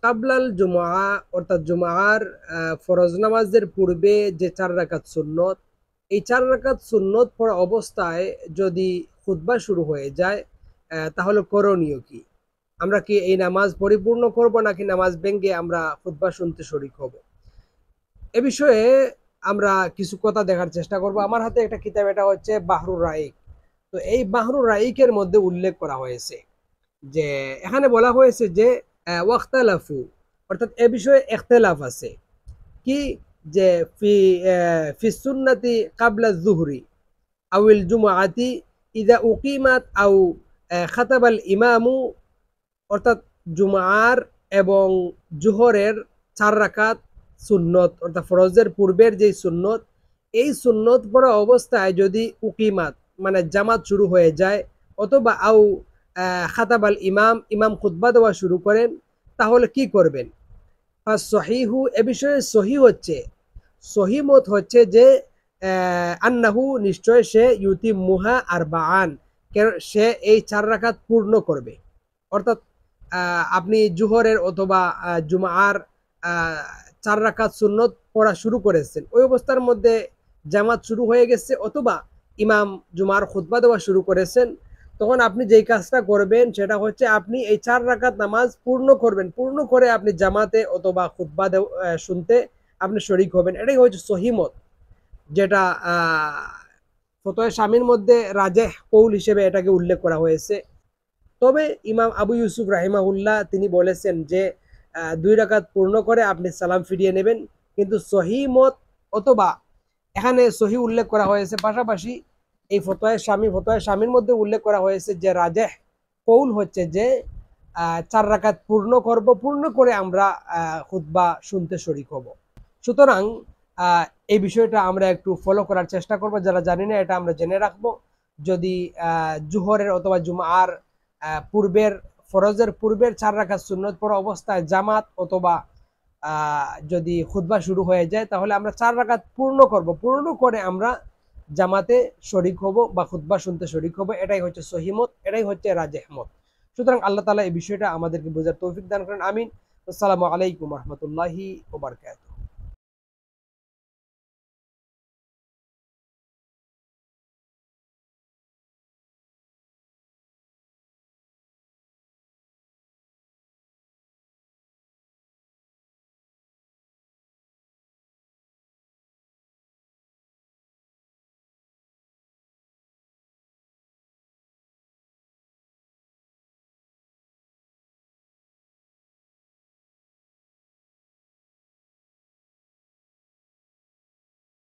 কাবলাল জুমআ অর্থাৎ জুমআর ফরজ নামাজের পূর্বে যে ৪ রাকাত সুন্নত, এই ৪ রাকাত সুন্নত পড়া অবস্থায় যদি খুতবা শুরু হয়ে যায় তাহলে করণীয় কি? আমরা কি এই নামাজ পরিপূর্ণ করব নাকি নামাজ ভেঙে আমরা খুতবা শুনতে শরিক হব? এ বিষয়ে আমরা কিছু কথা দেখার চেষ্টা করব। আমার হাতে একটা কিতাব, এটা হচ্ছে বাহরুর রাইক। তো এই বাহরুর রাইকের মধ্যে উল্লেখ করা হয়েছে যে এখানে বলা হয়েছে যে ওয়াখতালাফু অর্থাৎ এ বিষয়ে ইখতিলাফ আছে কি যে ফি ফি সুন্নতি কাবলা যুহরি আউল জুমআতি ইদা উকিমাত আউ খাতাবাল ইমামু অর্থাৎ জুমার এবং জোহরের ৪ রাকাত সুন্নত অর্থাৎ ফরজের পূর্বের যে সুন্নত, এই সুন্নত পড়া অবস্থায় যদি উকিমাত মানে জামাত শুরু হয়ে যায় অথবা আউ খাতাবাল ইমাম ইমাম খুতবা দেওয়া শুরু করেন, তাহলে কি করবেন? সহিহু এ বিষয়ে সহি হচ্ছে, সহি মত হচ্ছে যে আন্নাহু নিশ্চয় সে ইউতিমুহা আরবাআন, সে এই ৪ রাকাত পূর্ণ করবে। অর্থাৎ আপনি জোহরের অথবা জুমার ৪ রাকাত সুন্নত পড়া শুরু করেছেন, ওই অবস্থার মধ্যে জামাত শুরু হয়ে গেছে অথবা ইমাম জুমার খুতবা দেওয়া শুরু করেছেন, তখন আপনি যেই কাজটা করবেন সেটা হচ্ছে আপনি এই ৪ রাকাত নামাজ পূর্ণ করবেন, পূর্ণ করে আপনি জামাতে অথবা খুতবা শুনতে আপনি শরিক হবেন। এটাই হচ্ছে সহিমত, যেটা ফতোয়া শামীর মধ্যে রাজেহ কৌল হিসেবে এটাকে উল্লেখ করা হয়েছে। তবে ইমাম আবু ইউসুফ রাহিমাহুল্লাহ তিনি বলেছেন যে ২ রাকাত পূর্ণ করে আপনি সালাম ফিরিয়ে নেবেন। কিন্তু সহি মত অথবা এখানে সহি উল্লেখ করা হয়েছে, পাশাপাশি এই ফতোয়া শামীর মধ্যে উল্লেখ করা হয়েছে যে রাজেহ কৌল হচ্ছে যে ৪ রাকাত পূর্ণ করব, পূর্ণ করে আমরা খুতবা শুনতে শরিক হব। সুতরাং এই বিষয়টা আমরা একটু ফলো করার চেষ্টা করব, যারা জানি না এটা আমরা জেনে রাখবো। যদি জোহরের অথবা জুমার পূর্বের ফরজের পূর্বের ৪ রাকাত সুন্নত পড়া অবস্থায় জামাত অথবা যদি খুতবা শুরু হয়ে যায়, তাহলে আমরা ৪ রাকাত পূর্ণ করব, পূর্ণ করে আমরা জামাতে শরিক হব বা খুতবা শুনতে শরিক হব। এটাই হচ্ছে সহিমত, এটাই হচ্ছে রাজেহ মত। সুতরাং আল্লাহ তাআলা এই বিষয়টা আমাদেরকে বোঝার তৌফিক দান করেন, আমিন। আসসালামু আলাইকুম রহমতুল্লাহি ওয়া বারাকাতুহু।